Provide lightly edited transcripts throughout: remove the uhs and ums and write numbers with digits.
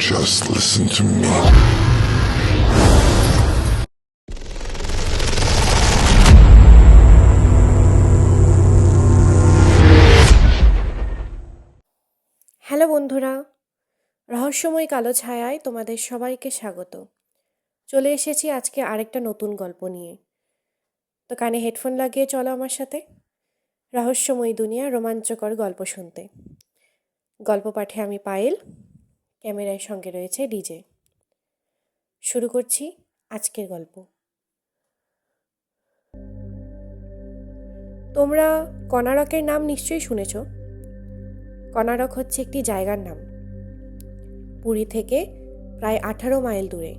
just listen to me. Hello বন্ধুরা, রহস্যময় কালো ছায়ায় তোমাদের সবাইকে স্বাগত। চলে এসেছি আজকে আরেকটা নতুন গল্প নিয়ে। তো কানে হেডফোন লাগিয়ে চলো আমার সাথে রহস্যময় দুনিয়া রোমাঞ্চকর গল্প শুনতে। গল্প পাঠে আমি পায়েল, ক্যামেরার সঙ্গে রয়েছে ডিজে। শুরু করছি আজকের গল্প। তোমরা কনারকের নাম নিশ্চয়ই শুনেছ। কনারক হচ্ছে একটি জায়গার নাম, পুরী থেকে প্রায় 18 মাইল দূরে।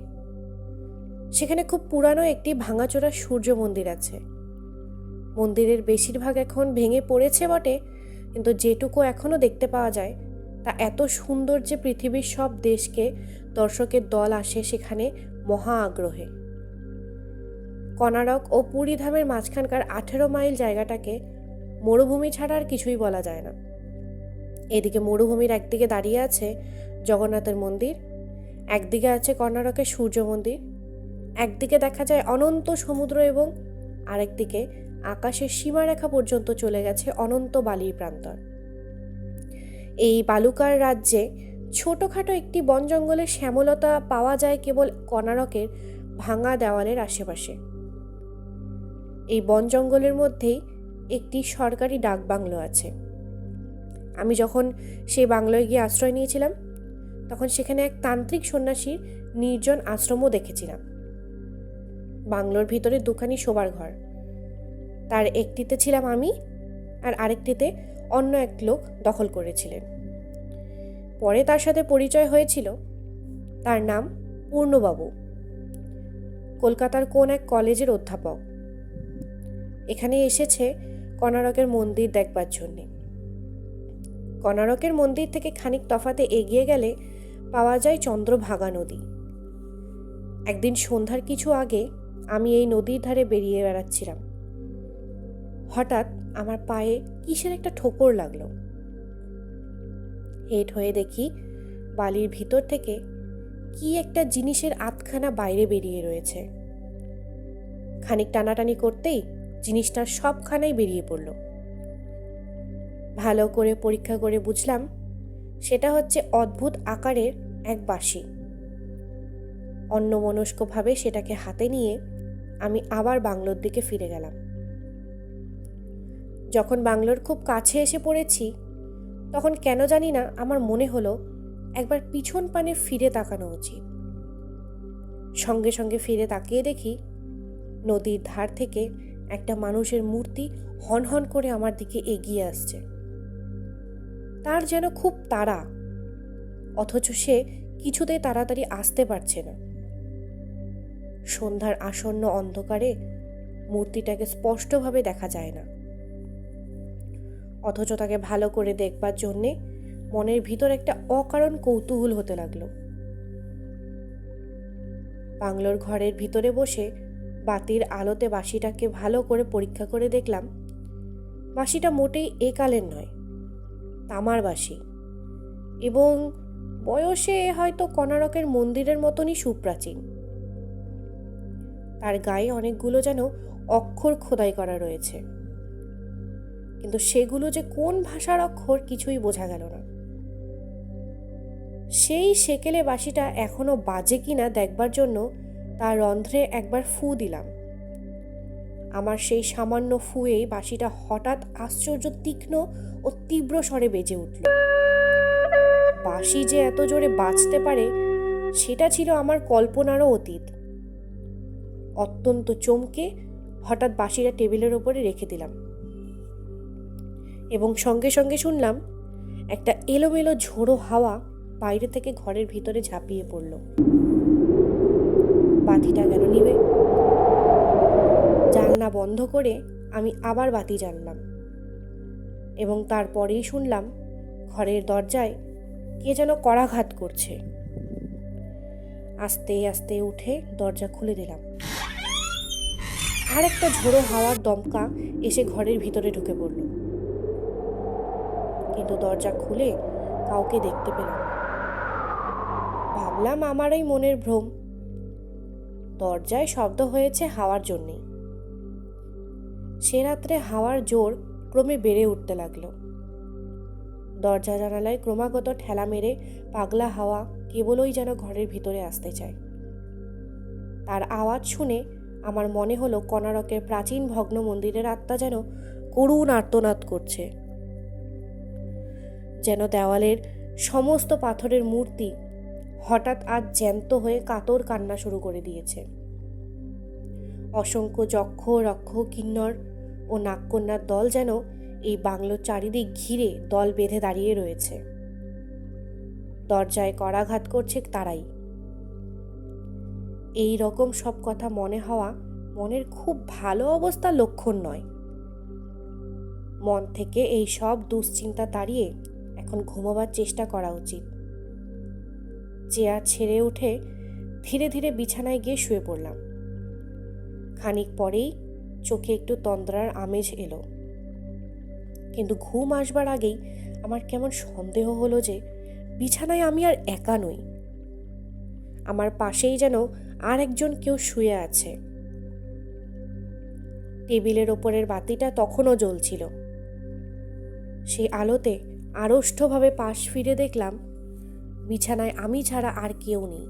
সেখানে খুব পুরানো একটি ভাঙাচোরা সূর্য মন্দির আছে। মন্দিরের বেশিরভাগ এখন ভেঙে পড়েছে বটে, কিন্তু যেটুকু এখনও দেখতে পাওয়া যায় তা এত সুন্দর যে পৃথিবীর সব দেশকে দর্শকের দল আসে সেখানে মহা আগ্রহে। কনারক ও পুরী ধামের মাঝখানকার 18 মাইল জায়গাটাকে মরুভূমি ছাড়া আর কিছুই বলা যায় না। এদিকে মরুভূমির একদিকে দাঁড়িয়ে আছে জগন্নাথের মন্দির, একদিকে আছে কর্ণাটকের সূর্য মন্দির, একদিকে দেখা যায় অনন্ত সমুদ্র এবং আরেকদিকে আকাশের সীমারেখা পর্যন্ত চলে গেছে অনন্ত বালির প্রান্তর। এই বালুকার রাজ্যে ছোটোখাটো একটি বন জঙ্গলের শ্যামলতা পাওয়া যায় কেবল কর্ণাটকের ভাঙা দেওয়ালের আশেপাশে। এই বন জঙ্গলের মধ্যেই একটি সরকারি ডাক বাংলো আছে। আমি যখন সেই বাংলোয় গিয়ে আশ্রয় নিয়েছিলাম তখন সেখানে এক তান্ত্রিক সন্ন্যাসীর নির্জন আশ্রমও দেখেছিলাম। বাংলোর ভিতরে দুখানি শোবার ঘর, তার একটিতে ছিলাম আমি আর আরেকটিতে অন্য এক লোক দখল করেছিলেন। পরে তার সাথে পরিচয় হয়েছিল। তার নাম পূর্ণবাবু, কলকাতার কোন এক কলেজের অধ্যাপক। এখানে এসেছে কনারকের মন্দির দেখবার জন্যে। কনারকের মন্দির থেকে খানিক তফাতে এগিয়ে গেলে পাওয়া যায় চন্দ্রভাগা নদী। একদিন সন্ধ্যার কিছু আগে আমি এই নদীর ধারে বেরিয়ে বেড়াচ্ছিলাম। হঠাৎ আমার পায়ে কিসের একটা ঠোকর লাগলো। হেঁট হয়ে দেখি বালির ভিতর থেকে কি একটা জিনিসের আধখানা বাইরে বেরিয়ে রয়েছে। খানিক টানাটানি করতেই জিনিসটার সবখানাই বেরিয়ে পড়ল। ভালো করে পরীক্ষা করে বুঝলাম সেটা হচ্ছে অদ্ভুত আকারের এক বাঁশি। অন্যমনস্কভাবে সেটাকে হাতে নিয়ে আমি আবার বাংলোর দিকে ফিরে গেলাম। যখন বাংলোর খুব কাছে এসে পড়েছি তখন কেন জানি না আমার মনে হলো একবার পিছন পানে ফিরে তাকানো উচিত। সঙ্গে সঙ্গে ফিরে তাকিয়ে দেখি নদীর ধার থেকে একটা মানুষের মূর্তি হনহন করে আমার দিকে এগিয়ে আসছে। তার যেন খুব তাড়া, অথচ সে কিছুতেই তাড়াতাড়ি আসতে পারছে না। সন্ধ্যার আসন্ন অন্ধকারে মূর্তিটাকে স্পষ্টভাবে দেখা যায় না, অথচ তাকে ভালো করে দেখবার জন্যে মনের ভিতর একটা অকারণ কৌতূহল হতে লাগলো। বাংলোর ঘরের ভিতরে বসে বাতির আলোতে বাঁশিটাকে ভালো করে পরীক্ষা করে দেখলাম বাঁশিটা মোটেই একালের নয়, তামার বাঁশি, এবং বয়সে হয়তো কনারকের মন্দিরের মতনই সুপ্রাচীন। তার গায়ে অনেকগুলো যেন অক্ষর খোদাই করা রয়েছে, কিন্তু সেগুলো যে কোন ভাষার অক্ষর কিছুই বোঝা গেল না। সেই সেকেলে বাঁশিটা এখনো বাজে কিনা দেখবার জন্য তার রন্ধ্রে একবার ফু দিলাম। আমার সেই সামান্য ফুয়েই বাঁশিটা হঠাৎ আশ্চর্য তীক্ষ্ণ ও তীব্র স্বরে বেজে উঠল। বাঁশি যে এত জোরে বাজতে পারে সেটা ছিল আমার কল্পনারও অতীত। অত্যন্ত চমকে হঠাৎ বাঁশিটা টেবিলের ওপরে রেখে দিলাম এবং সঙ্গে সঙ্গে শুনলাম একটা এলোমেলো ঝোড়ো হাওয়া বাইরে থেকে ঘরের ভিতরে ঝাঁপিয়ে পড়ল। বাতিটা গেল নিভে। জানলা বন্ধ করে আমি আবার বাতি জ্বাললাম এবং তারপরেই শুনলাম ঘরের দরজায় কে যেন করাঘাত করছে। আস্তে আস্তে উঠে দরজা খুলে দিলাম। আর একটা ঝোড়ো হাওয়ার দমকা এসে ঘরের ভিতরে ঢুকে পড়ল, কিন্তু দরজা খুলে কাউকে দেখতে পেলাম না। ভাবলাম আমারই মনের ভ্রম। দরজায় শব্দ হয়েছে হাওয়ার জন্যেই। সে রাত্রে হাওয়ার জোর ক্রমে বেড়ে উঠতে লাগলো। দরজা জানালায় ক্রমাগত ঠেলা মেরে পাগলা হাওয়া কেবলই যেন ঘরের ভিতরে আসতে চায়। তার আওয়াজ শুনে আমার মনে হলো কোণারকের প্রাচীন ভগ্ন মন্দিরের আত্মা যেন করুণ আর্তনাদ করছে। যেন দেওয়ালের সমস্ত পাথরের মূর্তি হঠাৎ আজ জ্যান্ত হয়ে কাতর কান্না শুরু করে দিয়েছে। অসংখ্য যক্ষ রক্ষ কিন্নর ও নাগকন্যার দল যেন এই বাংলোর চারিদিক ঘিরে দল বেঁধে দাঁড়িয়ে রয়েছে। দরজায় করাঘাত করছে তারাই। এই রকম সব কথা মনে হওয়া মনের খুব ভালো অবস্থার লক্ষণ নয়। মন থেকে এই সব দুশ্চিন্তা তাড়িয়ে এখন ঘুমোবার চেষ্টা করা উচিত। চেয়ার ছেড়ে উঠে ধীরে ধীরে বিছানায় গিয়ে শুয়ে পড়লাম। খানিক পরেই চোখে একটু তন্দ্রার আমেজ এলো, কিন্তু ঘুম আসবার আগেই আমার কেমন সন্দেহ হলো যে বিছানায় আমি আর একা নই। আমার পাশেই যেন আর একজন কেউ শুয়ে আছে। টেবিলের ওপরের বাতিটা তখনও জ্বলছিল। সেই আলোতে আড়ষ্টভাবে পাশ ফিরে দেখলাম বিছানায় আমি ছাড়া আর কেউ নেই।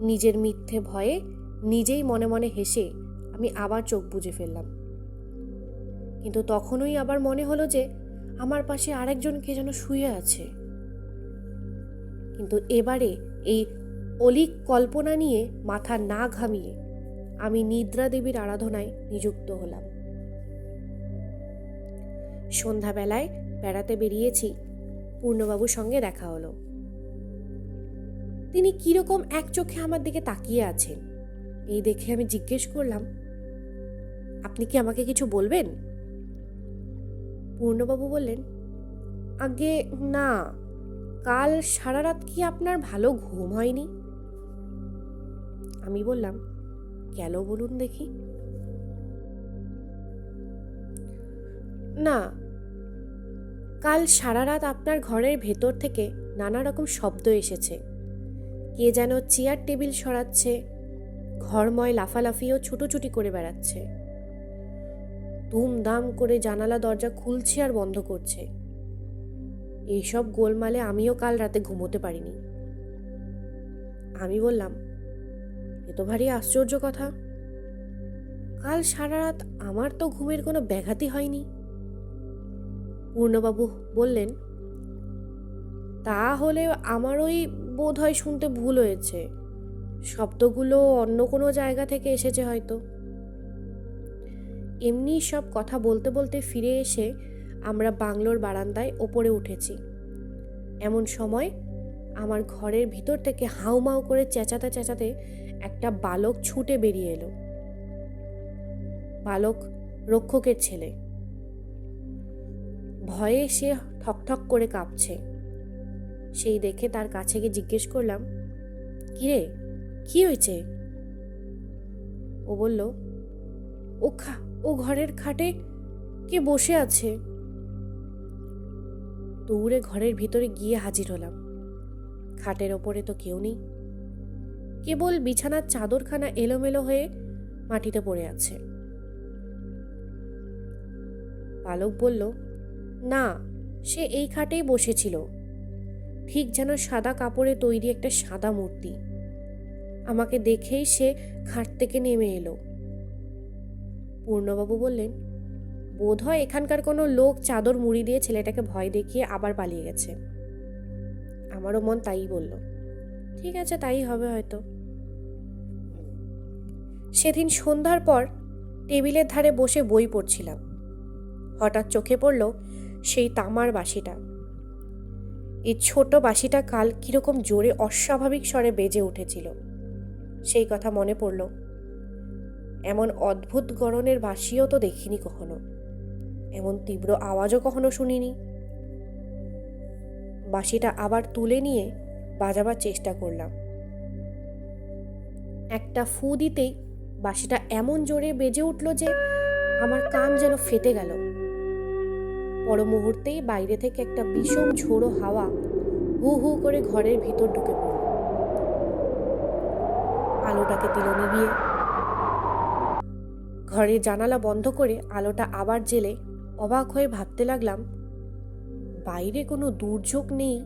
নিজের মিথ্যে ভয়ে নিজেই মনে মনে হেসে আমি আবার চোখ বুজে ফেললাম। কিন্তু তখনই আবার মনে হলো যে আমার পাশে আরেকজন কে যেন শুয়ে আছে। কিন্তু এবারে এই অলীক কল্পনা নিয়ে মাথা না ঘামিয়ে আমি নিদ্রা দেবীর আরাধনায় নিযুক্ত হলাম। সন্ধ্যাবেলায় বেড়াতে বেরিয়েছি, পূর্ণবাবুর সঙ্গে দেখা হলো। তিনি কিরকম এক চোখে আমার দিকে তাকিয়ে আছেন এই দেখে আমি জিজ্ঞেস করলাম, আপনি কি আমাকে কিছু বলবেন? পূর্ণবাবু বললেন, আগে না, কাল সারা রাত কি আপনার ভালো ঘুম হয়নি? আমি বললাম, কেন বলুন দেখি। না, কাল সারা রাত আপনার ঘরের ভেতর থেকে নানা রকম শব্দ এসেছে। কে যেন চেয়ার টেবিল সরাচ্ছে, ঘরময় লাফালাফিও ছুটোছুটি করে বেড়াচ্ছে। দুমদাম করে জানালা দরজা খুলছে আর বন্ধ করছে। এইসব গোলমালে আমিও কাল রাতে ঘুমোতে পারিনি। আমি বললাম, এ তো ভারী আশ্চর্য কথা। কাল সারা রাত আমার তো ঘুমের কোনো ব্যাঘাতই হয়নি। পূর্ণবাবু বললেন, তাহলে আমারই বোধ হয় শুনতে ভুল হয়েছে, শব্দগুলো অন্য কোনো জায়গা থেকে এসেছে হয়তো। এমনি সব কথা বলতে বলতে ফিরে এসে আমরা বাংলোর বারান্দায় ওপরে উঠেছি। এমন সময় আমার ঘরের ভিতর থেকে হাউমাউ করে চেঁচাতে চেঁচাতে একটা বালক ছুটে বেরিয়ে এলো। বালক রক্ষকের ছেলে। ভয়ে সে ঠকঠক করে কাঁপছে। সেই দেখে তার কাছে গিয়ে জিজ্ঞেস করলাম, কিরে, কি হয়েছে? ও বলল, ও ঘরের খাটে কে বসে আছে। দৌড়ে ঘরের ভিতরে গিয়ে হাজির হলাম। খাটের ওপরে তো কেউ নেই, কেবল বিছানার চাদরখানা এলোমেলো হয়ে মাটিতে পড়ে আছে। বালক বলল, না, সে এই খাটেই বসেছিল, ঠিক যেন সাদা কাপড়ে তৈরি একটা সাদা মূর্তি। আমাকে দেখেই সে খাট থেকে নেমে এলো। পূর্ণবাবু বললেন, বোধ হয় এখানকার কোনো লোক চাদর মুড়ি দিয়ে ছেলেটাকে ভয় দেখিয়ে আবার পালিয়ে গেছে। আমারও মন তাই বলল, ঠিক আছে, তাই হবে হয়তো। সেদিন সন্ধ্যার পর টেবিলের ধারে বসে বই পড়ছিলাম। হঠাৎ চোখে পড়ল সেই তামার বাঁশিটা। এই ছোট বাঁশিটা কাল কিরকম জোরে অস্বাভাবিক স্বরে বেজে উঠেছিল সেই কথা মনে পড়ল। এমন অদ্ভুত গড়নের বাঁশিও তো দেখিনি কখনো, এমন তীব্র আওয়াজও কখনো শুনিনি। বাঁশিটা আবার তুলে নিয়ে বাজাবার চেষ্টা করলাম। একটা ফু দিতেই বাঁশিটা এমন জোরে বেজে উঠল যে আমার কান যেন ফেটে গেল। পর মুহূর্তেই বাইরে থেকে একটা বিষম ঝোড়ো হাওয়া হু হু করে ঘরের ভিতর ঢুকে পড়ল। আলোটাকে দিল নিভিয়ে। ঘরের জানালা বন্ধ করে আলোটা আবার জেলে অবাক হয়ে ভাবতে লাগলাম, বাইরে কোনো দুর্যোগ নেই,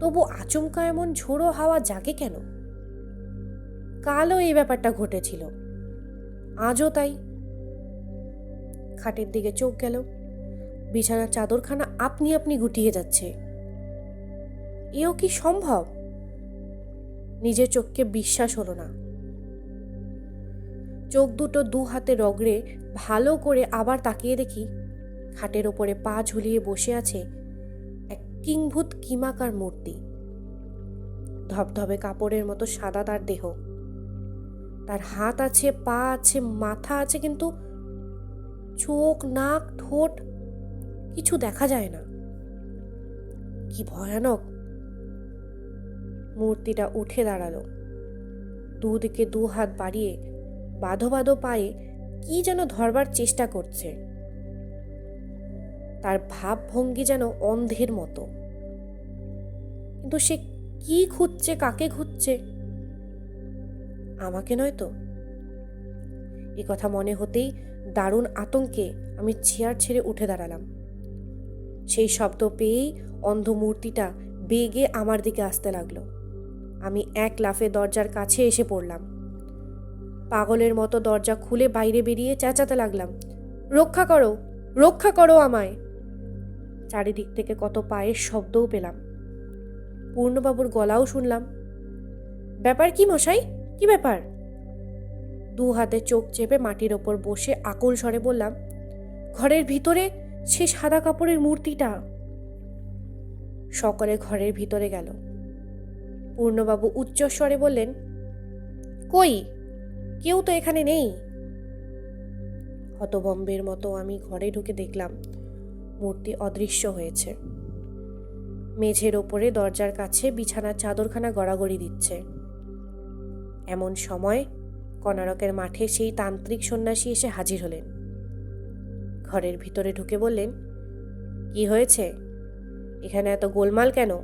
তবু আচমকা এমন ঝোড়ো হাওয়া জাগে কেন? কালও এই ব্যাপারটা ঘটেছিল, আজও তাই। খাটের দিকে চোখ গেল, বিছানার চাদরখানা আপনি আপনি গুটিয়ে যাচ্ছে। এও কি সম্ভব? নিজের চোখকে বিশ্বাস হলো না। চোখ দুটো দু হাতে রগড়ে ভালো করে আবার তাকিয়ে দেখি, খাটের ওপরে পা ঝুলিয়ে বসে আছে এক কিংভূত কিমাকার মূর্তি। ধবধবে কাপড়ের মতো সাদা তার দেহ, তার হাত আছে, পা আছে, মাথা আছে, কিন্তু চোখ, নাক, ঠোঁট কিছু দেখা যায় না। কি ভয়ানক! মূর্তিটা উঠে দাঁড়ালো, দুদিকে দু হাত বাড়িয়ে বাঁধো বাঁধো পায়ে কি যেন ধরবার চেষ্টা করছে। তার ভাবভঙ্গি যেন অন্ধের মতো, কিন্তু সে কি খুঁজছে, কাকে খুঁজছে? আমাকে নয় তো? এ কথা মনে হতেই দারুণ আতঙ্কে আমি চেয়ার ছেড়ে উঠে দাঁড়ালাম। সেই শব্দ পেয়েই অন্ধ মূর্তিটা বেগে আমার দিকে আসতে লাগলো। আমি এক লাফে দরজার কাছে এসে পড়লাম। পাগলের মতো দরজা খুলে বাইরে বেরিয়ে চেঁচাতে লাগলাম, রক্ষা করো, রক্ষা করো আমায়! চারিদিক থেকে কত পায়ের শব্দও পেলাম, পূর্ণবাবুর গলাও শুনলাম। ব্যাপার কি মশাই, কি ব্যাপার? দু হাতে চোখ চেপে মাটির ওপর বসে আকুল স্বরে বললাম, ঘরের ভিতরে সে সাদা কাপড়ের মূর্তিটা। সকলে ঘরের ভিতরে গেল। পূর্ণবাবু উচ্চস্বরে বললেন, কই, কেউ তো এখানে নেই। হতভম্বের মতো আমি ঘরে ঢুকে দেখলাম মূর্তি অদৃশ্য হয়েছে। মেঝের ওপরে দরজার কাছে বিছানার চাদরখানা গড়াগড়ি দিচ্ছে। এমন সময় কনারকের মাঠে সেই তান্ত্রিক সন্ন্যাসী এসে হাজির হলেন। ঘরের ভিতরে ঢুকে বললেন, কি হয়েছে, এখানে এত গোলমাল কেন?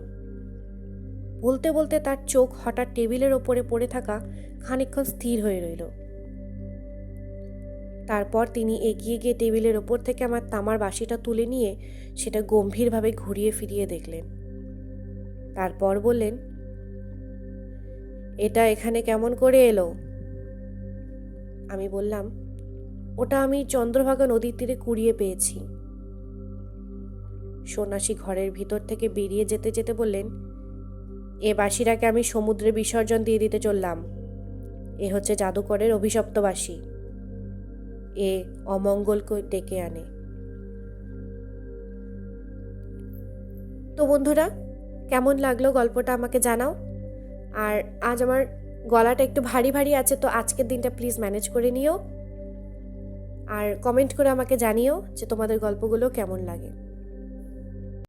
বলতে বলতে তার চোখ হঠাৎ টেবিলের ওপরে পড়ে থাকা খানিকক্ষণ স্থির হয়ে রইল। তারপর তিনি এগিয়ে গিয়ে টেবিলের ওপর থেকে আমার তামার বাঁশিটা তুলে নিয়ে সেটা গম্ভীরভাবে ঘুরিয়ে ফিরিয়ে দেখলেন। তারপর বললেন, এটা এখানে কেমন করে এলো? আমি বললাম, ওটা আমি চন্দ্রভাগা নদীর তীরে কুড়িয়ে পেয়েছি। সন্ন্যাসী ঘরের ভিতর থেকে বেরিয়ে যেতে যেতে বললেন, এ বাঁশিটাকে আমি সমুদ্রে বিসর্জন দিয়ে দিতে চললাম। এ হচ্ছে জাদুকরের অভিশপ্ত বাঁশি, এ অমঙ্গলকে ডেকে আনে। তো বন্ধুরা, কেমন লাগলো গল্পটা আমাকে জানাও। আর আজ আমার গলাটা একটু ভারী ভারী আছে, তো আজকের দিনটা প্লিজ ম্যানেজ করে নিও। আর কমেন্ট করে আমাকে জানিও যে তোমাদের গল্পগুলো কেমন লাগে।